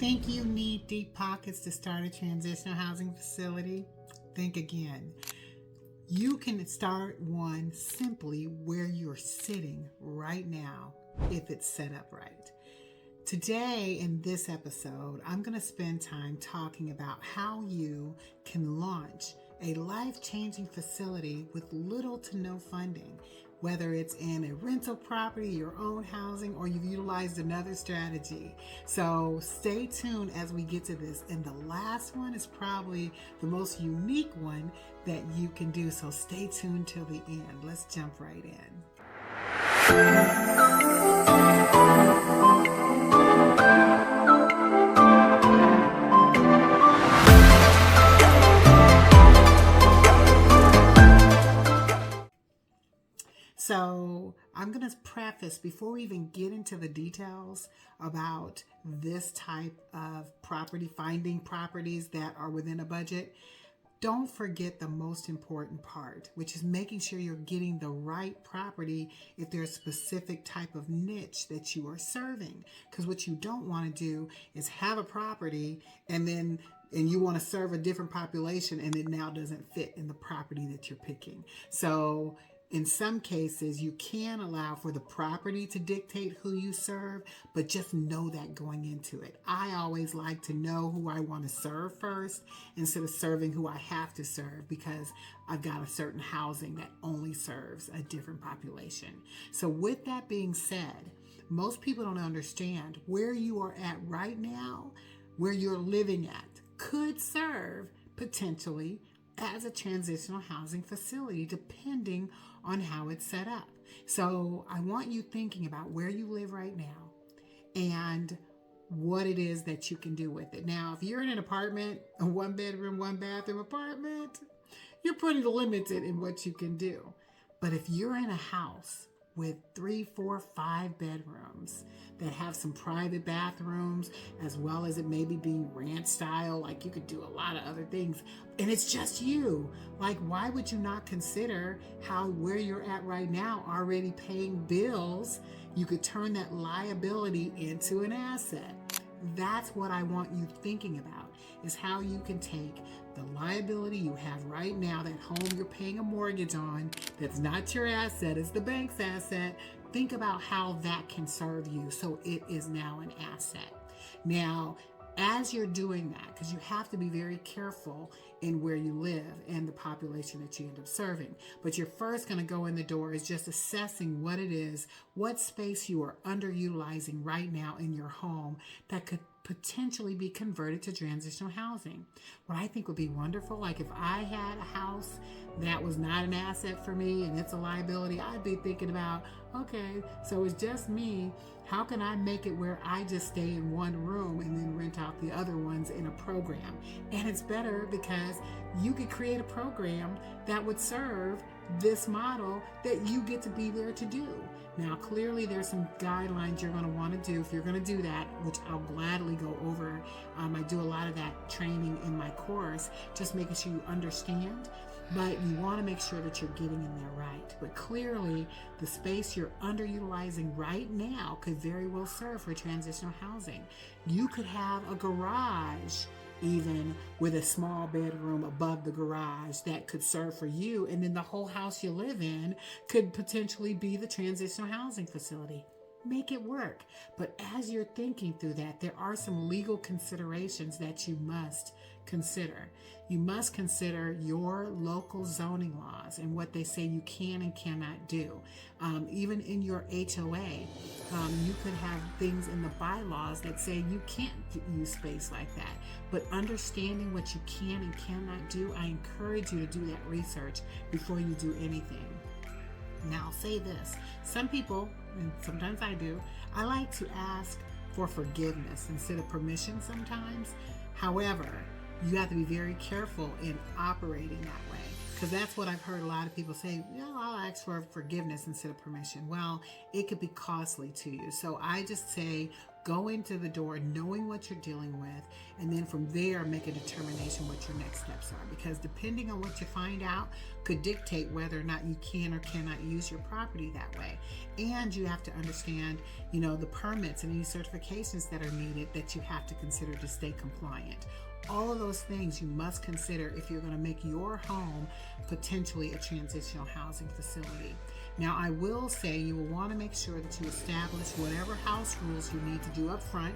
Think you need deep pockets to start a transitional housing facility? Think again. You can start one simply where you're sitting right now if it's set up right. Today in this episode, I'm going to spend time talking about how you can launch a life-changing facility with little to no funding, whether it's in a rental property, your own housing, or you've utilized another strategy. So stay tuned as we get to this. And the last one is probably the most unique one that you can do. So stay tuned till the end. Let's jump right in. So I'm going to preface before we even get into the details about this type of property, finding properties that are within a budget. Don't forget the most important part, which is making sure you're getting the right property if there's a specific type of niche that you are serving. Because what you don't want to do is have a property and you want to serve a different population and it now doesn't fit in the property that you're picking. So in some cases, you can allow for the property to dictate who you serve, but just know that going into it. I always like to know who I want to serve first instead of serving who I have to serve because I've got a certain housing that only serves a different population. So with that being said, most people don't understand where you are at right now, where you're living at, could serve potentially as a transitional housing facility, depending on how it's set up. So I want you thinking about where you live right now and what it is that you can do with it. Now, if you're in an apartment, a 1-bedroom, 1-bathroom apartment, you're pretty limited in what you can do. But if you're in a house with 3, 4, 5 bedrooms that have some private bathrooms, as well as it maybe being ranch style, like you could do a lot of other things, and it's just you. Like, why would you not consider where you're at right now, already paying bills, you could turn that liability into an asset? That's what I want you thinking about, is how you can take the liability you have right now, that home you're paying a mortgage on, that's not your asset, it's the bank's asset. Think about how that can serve you so it is now an asset. Now, as you're doing that, because you have to be very careful in where you live and the population that you end up serving. But you're first going to go in the door is just assessing what it is, what space you are underutilizing right now in your home that could potentially be converted to transitional housing. What I think would be wonderful, like if I had a house that was not an asset for me and it's a liability, I'd be thinking about, okay, so it's just me. How can I make it where I just stay in one room and then rent out the other ones in a program? And it's better because you could create a program that would serve this model that you get to be there to do. Now, clearly there's some guidelines you're going to want to do if you're going to do that, which I'll gladly go over. I do a lot of that training in my course, just making sure you understand. But you want to make sure that you're getting in there right. But clearly, the space you're underutilizing right now could very well serve for transitional housing. You could have a garage even with a small bedroom above the garage that could serve for you. And then the whole house you live in could potentially be the transitional housing facility. Make it work. But as you're thinking through that, there are some legal considerations that you must consider. You must consider your local zoning laws and what they say you can and cannot do. Even in your HOA, you could have things in the bylaws that say you can't use space like that. But understanding what you can and cannot do, I encourage you to do that research before you do anything. Now, I'll say this. Some people, and sometimes I do, I like to ask for forgiveness instead of permission sometimes. However, you have to be very careful in operating that way, because that's what I've heard a lot of people say, I'll ask for forgiveness instead of permission. Well, it could be costly to you. So I just say, Go into the door knowing what you're dealing with, and then from there make a determination what your next steps are, because depending on what you find out could dictate whether or not you can or cannot use your property that way. And you have to understand, the permits and any certifications that are needed that you have to consider to stay compliant. All of those things you must consider if you're going to make your home potentially a transitional housing facility. Now, I will say you will want to make sure that you establish whatever house rules you need to do up front.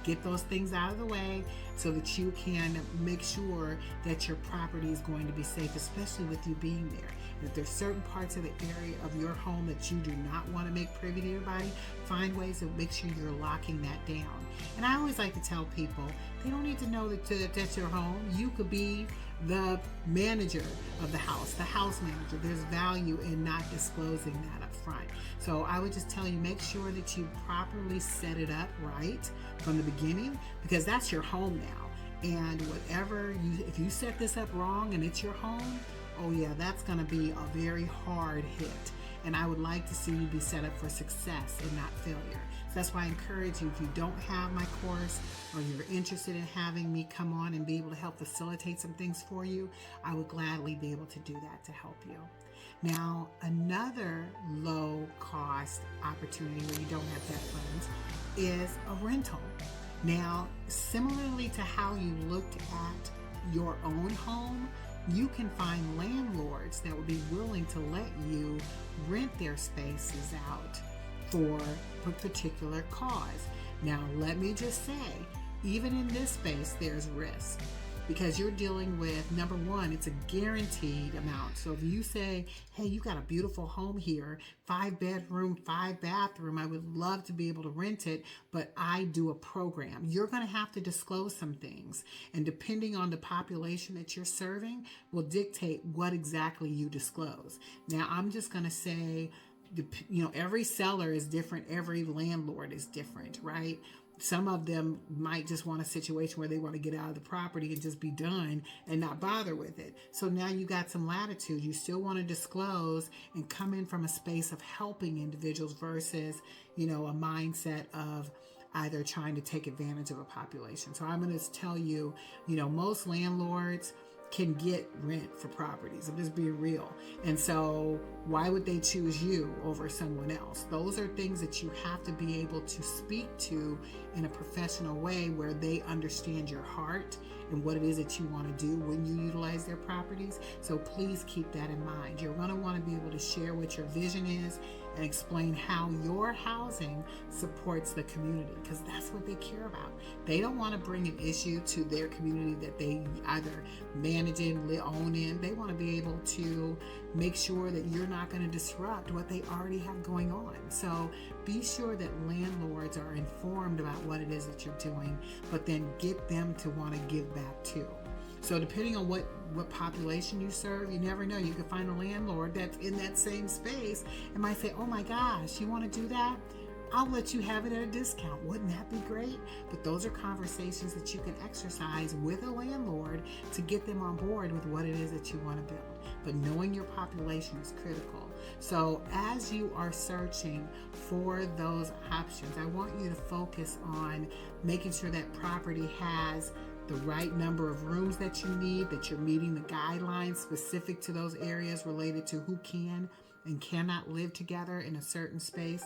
Get those things out of the way so that you can make sure that your property is going to be safe, especially with you being there. And if there's certain parts of the area of your home that you do not want to make privy to everybody, find ways to make sure you're locking that down. And I always like to tell people, they don't need to know that that's your home. You could be the manager of the house manager. There's value in not disclosing that up front. So I would just tell you, make sure that you properly set it up right from the beginning, because that's your home now. And if you set this up wrong and it's your home, oh yeah, that's going to be a very hard hit. And I would like to see you be set up for success and not failure. So that's why I encourage you, if you don't have my course or you're interested in having me come on and be able to help facilitate some things for you, I would gladly be able to do that to help you. Now, another low cost opportunity where you don't have debt funds is a rental. Now, similarly to how you looked at your own home, you can find landlords that would be willing to let you rent their spaces out for a particular cause. Now, let me just say, even in this space, there's risk, because you're dealing with, number one, it's a guaranteed amount. So if you say, hey, you got a beautiful home here, 5-bedroom, 5-bathroom, I would love to be able to rent it, but I do a program. You're going to have to disclose some things. And depending on the population that you're serving will dictate what exactly you disclose. Now, I'm just going to say, every seller is different. Every landlord is different, right? Some of them might just want a situation where they want to get out of the property and just be done and not bother with it. So now you got some latitude. You still want to disclose and come in from a space of helping individuals versus, a mindset of either trying to take advantage of a population. So I'm going to tell you, most landlords can get rent for properties. I'm just being real. And so why would they choose you over someone else? Those are things that you have to be able to speak to in a professional way where they understand your heart and what it is that you want to do when you utilize their properties. So please keep that in mind. You're going to want to be able to share what your vision is and explain how your housing supports the community, because that's what they care about. They don't want to bring an issue to their community that they either manage in, own in. They want to be able to make sure that you're not going to disrupt what they already have going on. So be sure that landlords are informed about what it is that you're doing, but then get them to want to give back too. So depending on what population you serve, you never know. You could find a landlord that's in that same space and might say, oh my gosh, you want to do that? I'll let you have it at a discount. Wouldn't that be great? But those are conversations that you can exercise with a landlord to get them on board with what it is that you want to build. But knowing your population is critical. So as you are searching for those options, I want you to focus on making sure that property has the right number of rooms that you need, that you're meeting the guidelines specific to those areas related to who can and cannot live together in a certain space.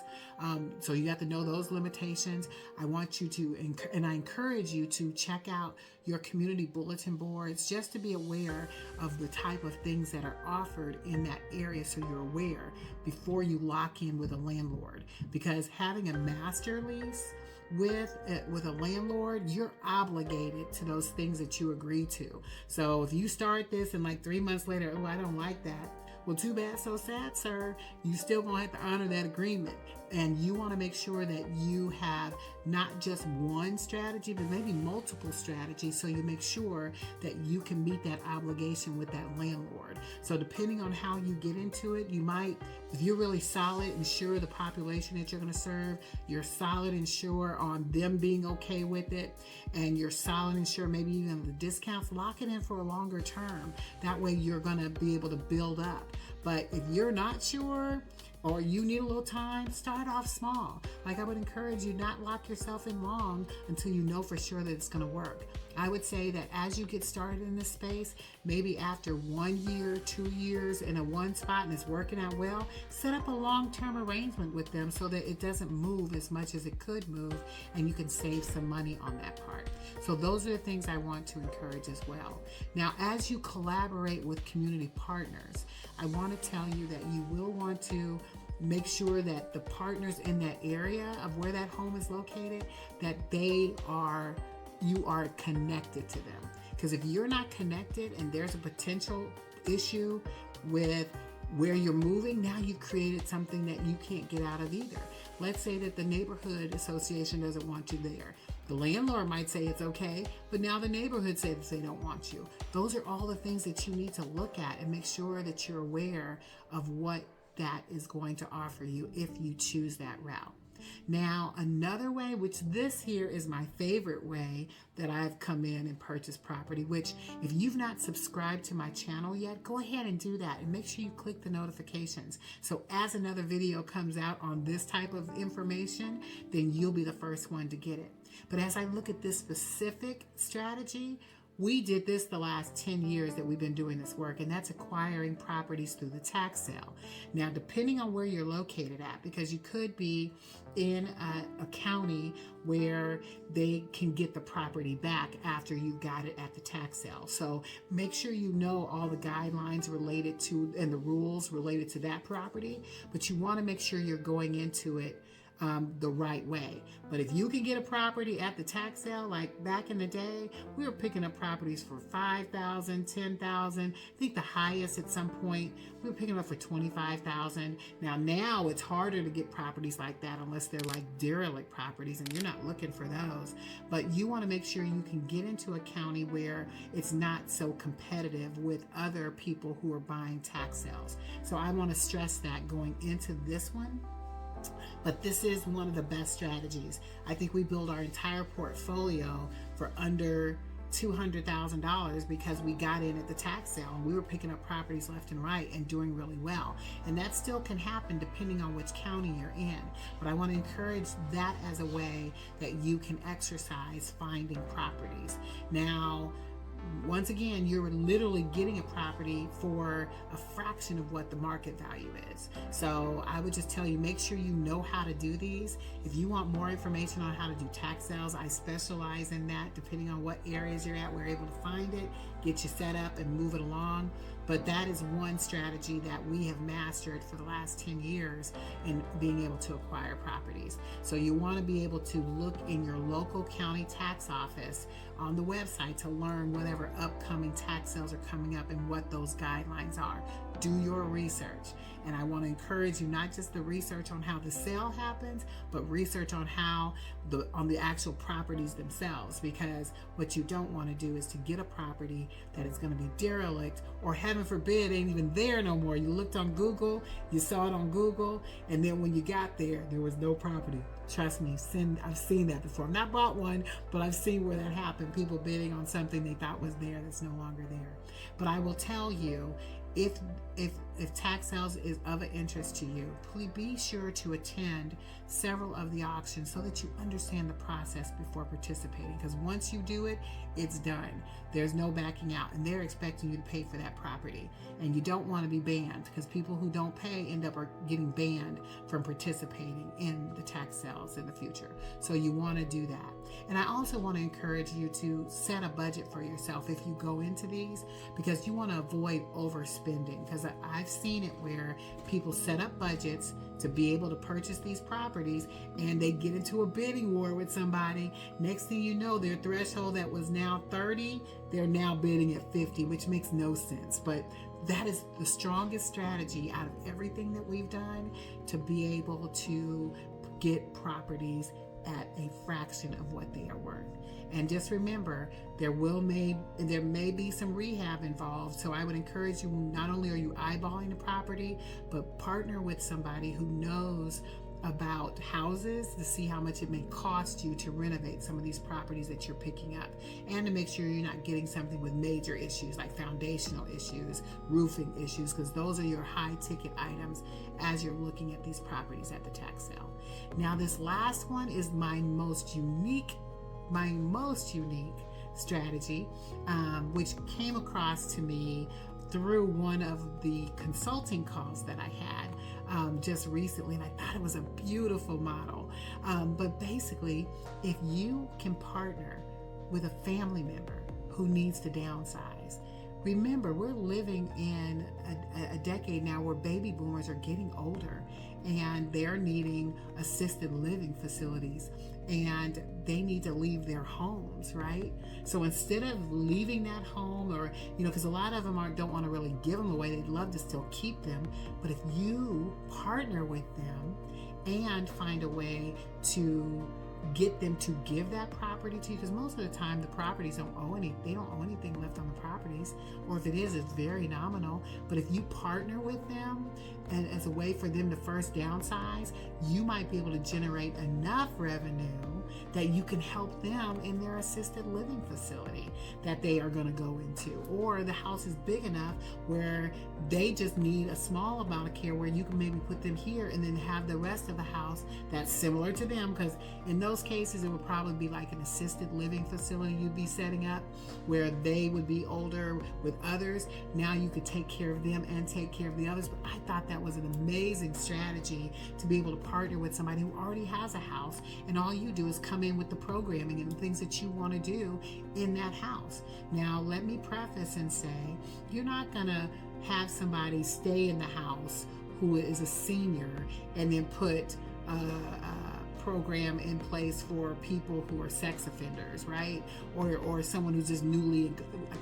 So you have to know those limitations. I want you to, and I encourage you to check out your community bulletin boards just to be aware of the type of things that are offered in that area, so you're aware before you lock in with a landlord. Because having a master lease with a landlord, you're obligated to those things that you agree to. So if you start this and like 3 months later, oh, I don't like that. Well, too bad, so sad, sir. You still gonna have to honor that agreement. And you want to make sure that you have not just one strategy, but maybe multiple strategies, so you make sure that you can meet that obligation with that landlord. So depending on how you get into it, you might, if you're really solid and sure of the population that you're going to serve, you're solid and sure on them being okay with it, and you're solid and sure maybe even the discounts, lock it in for a longer term. That way you're going to be able to build up. But if you're not sure, or you need a little time, start off small. Like, I would encourage you not lock yourself in long until you know for sure that it's going to work. I would say that as you get started in this space, maybe after 1 year, 2 years in a one spot and it's working out well, set up a long-term arrangement with them so that it doesn't move as much as it could move, and you can save some money on that part. So those are the things I want to encourage as well. Now, as you collaborate with community partners, I want to tell you that you will want to make sure that the partners in that area of where that home is located, that you are connected to them. Because if you're not connected and there's a potential issue with where you're moving, now you've created something that you can't get out of either. Let's say that the neighborhood association doesn't want you there. The landlord might say it's okay, but now the neighborhood says they don't want you. Those are all the things that you need to look at and make sure that you're aware of what that is going to offer you if you choose that route. Now, another way, which this here is my favorite way that I've come in and purchased property, which if you've not subscribed to my channel yet, go ahead and do that and make sure you click the notifications. So as another video comes out on this type of information, then you'll be the first one to get it. But as I look at this specific strategy, we did this the last 10 years that we've been doing this work, and that's acquiring properties through the tax sale. Now, depending on where you're located at, because you could be in a county where they can get the property back after you got it at the tax sale. So make sure you know all the guidelines related to and the rules related to that property, but you want to make sure you're going into it the right way. But if you can get a property at the tax sale, like back in the day, we were picking up properties for $5,000, $10,000. I think the highest at some point we were picking up for $25,000. Now it's harder to get properties like that unless they're like derelict properties and you're not looking for those. But you want to make sure you can get into a county where it's not so competitive with other people who are buying tax sales. So I want to stress that going into this one. But this is one of the best strategies. I think we built our entire portfolio for under $200,000 because we got in at the tax sale and we were picking up properties left and right and doing really well. And that still can happen depending on which county you're in. But I want to encourage that as a way that you can exercise finding properties. Now, once again, you're literally getting a property for a fraction of what the market value is. So I would just tell you, make sure you know how to do these. If you want more information on how to do tax sales, I specialize in that. Depending on what areas you're at, we're able to find it, get you set up and move it along. But that is one strategy that we have mastered for the last 10 years in being able to acquire properties. So you want to be able to look in your local county tax office on the website to learn whatever upcoming tax sales are coming up and what those guidelines are. Do your research. And I want to encourage you, not just the research on how the sale happens, but research on how on the actual properties themselves, because what you don't want to do is to get a property that is going to be derelict or, heaven forbid, ain't even there no more. You looked on Google, you saw it on Google, and then when you got there was no property. Trust me, I've seen that before. I've not bought one, but I've seen where that happened. People bidding on something they thought was there that's no longer there. But I will tell you, if tax sales is of an interest to you, please be sure to attend several of the auctions so that you understand the process before participating. Because once you do it, it's done. There's no backing out, and they're expecting you to pay for that property. And you don't want to be banned, because people who don't pay end up getting banned from participating in the tax sales in the future. So you want to do that. And I also want to encourage you to set a budget for yourself if you go into these, because you want to avoid overspending. Because I've seen it where people set up budgets to be able to purchase these properties, and they get into a bidding war with somebody. Next thing you know, their threshold that was now 30, they're now bidding at 50, which makes no sense. But that is the strongest strategy out of everything that we've done to be able to get properties at a fraction of what they are worth. And just remember, there may be some rehab involved. So I would encourage you, not only are you eyeballing the property, but partner with somebody who knows about houses to see how much it may cost you to renovate some of these properties that you're picking up, and to make sure you're not getting something with major issues like foundational issues, roofing issues, because those are your high ticket items as you're looking at these properties at the tax sale. Now, this last one is my most unique strategy, which came across to me through one of the consulting calls that I had just recently, and I thought it was a beautiful model. But basically, if you can partner with a family member who needs to downsize, remember, we're living in a decade now where baby boomers are getting older and they're needing assisted living facilities, and they need to leave their homes, right? So instead of leaving that home, or, because a lot of them don't want to really give them away, they'd love to still keep them. But if you partner with them and find a way to get them to give that property to you, because most of the time the properties they don't owe anything left on the properties, or if it is, it's very nominal. But if you partner with them and as a way for them to first downsize, you might be able to generate enough revenue that you can help them in their assisted living facility that they are going to go into, or the house is big enough where they just need a small amount of care, where you can maybe put them here and then have the rest of the house that's similar to them, because in those cases it would probably be like an assisted living facility you'd be setting up where they would be older with others. Now you could take care of them and take care of the others. But I thought that was an amazing strategy to be able to partner with somebody who already has a house, and all you do is come in with the programming and the things that you want to do in that house. Now, let me preface and say, you're not going to have somebody stay in the house who is a senior and then put a program in place for people who are sex offenders, right? Or someone who's just newly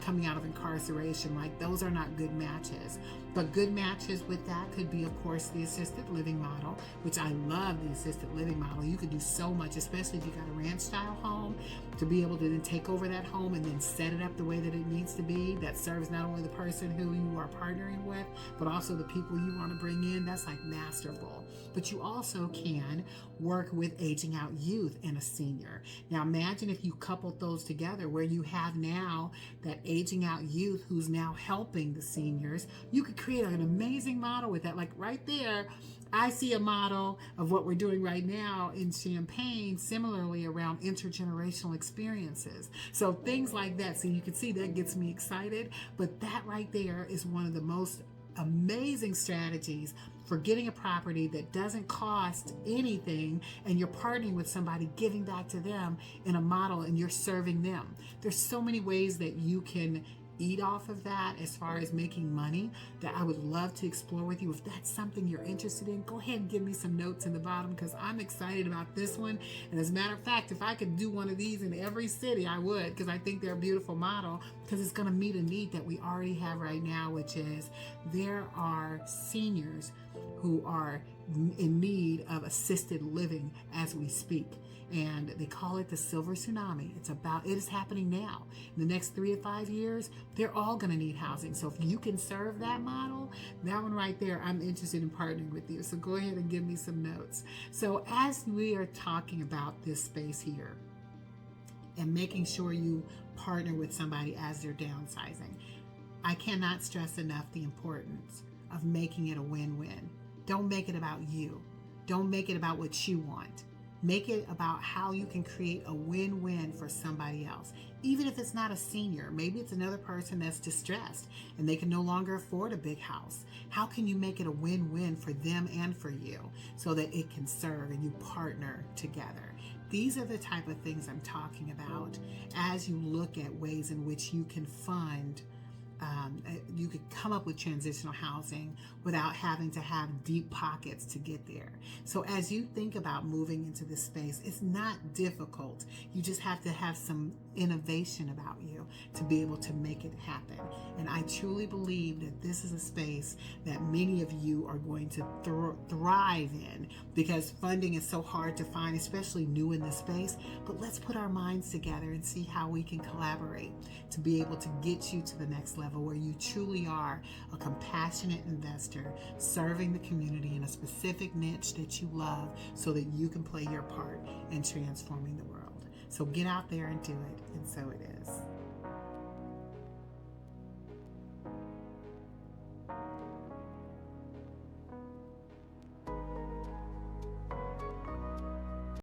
coming out of incarceration. Like, those are not good matches. But good matches with that could be, of course, the assisted living model, which I love the assisted living model. You could do so much, especially if you got a ranch style home, to be able to then take over that home and then set it up the way that it needs to be, that serves not only the person who you are partnering with, but also the people you want to bring in. That's like masterful. But you also can work with aging out youth and a senior. Now imagine if you coupled those together, where you have now that aging out youth who's now helping the seniors. You could create an amazing model with that. Like right there, I see a model of what we're doing right now in Champaign, similarly around intergenerational experiences. So things like that. So you can see that gets me excited. But that right there is one of the most amazing strategies for getting a property that doesn't cost anything, and you're partnering with somebody, giving back to them in a model, and you're serving them. There's so many ways that you can eat off of that as far as making money that I would love to explore with you. If that's something you're interested in, go ahead and give me some notes in the bottom, because I'm excited about this one. And as a matter of fact, if I could do one of these in every city, I would, because I think they're a beautiful model, because it's going to meet a need that we already have right now, which is there are seniors who are in need of assisted living as we speak. And they call it the silver tsunami. It is happening now. In the next 3 to 5 years, they're all going to need housing. So if you can serve that model, that one right there, I'm interested in partnering with you. So go ahead and give me some notes. So as we are talking about this space here and making sure you partner with somebody as they're downsizing, I cannot stress enough the importance of making it a win-win. Don't make it about you. Don't make it about what you want. Make it about how you can create a win-win for somebody else. Even if it's not a senior, maybe it's another person that's distressed and they can no longer afford a big house. How can you make it a win-win for them and for you so that it can serve and you partner together? These are the type of things I'm talking about as you look at ways in which you can fund you could come up with transitional housing without having to have deep pockets to get there. So as you think about moving into this space, it's not difficult. You just have to have some innovation about you to be able to make it happen. And I truly believe that this is a space that many of you are going to thrive in, because funding is so hard to find, especially new in this space. But let's put our minds together and see how we can collaborate to be able to get you to the next level, where you truly are a compassionate investor serving the community in a specific niche that you love, so that you can play your part in transforming the world. So get out there and do it, and so it is.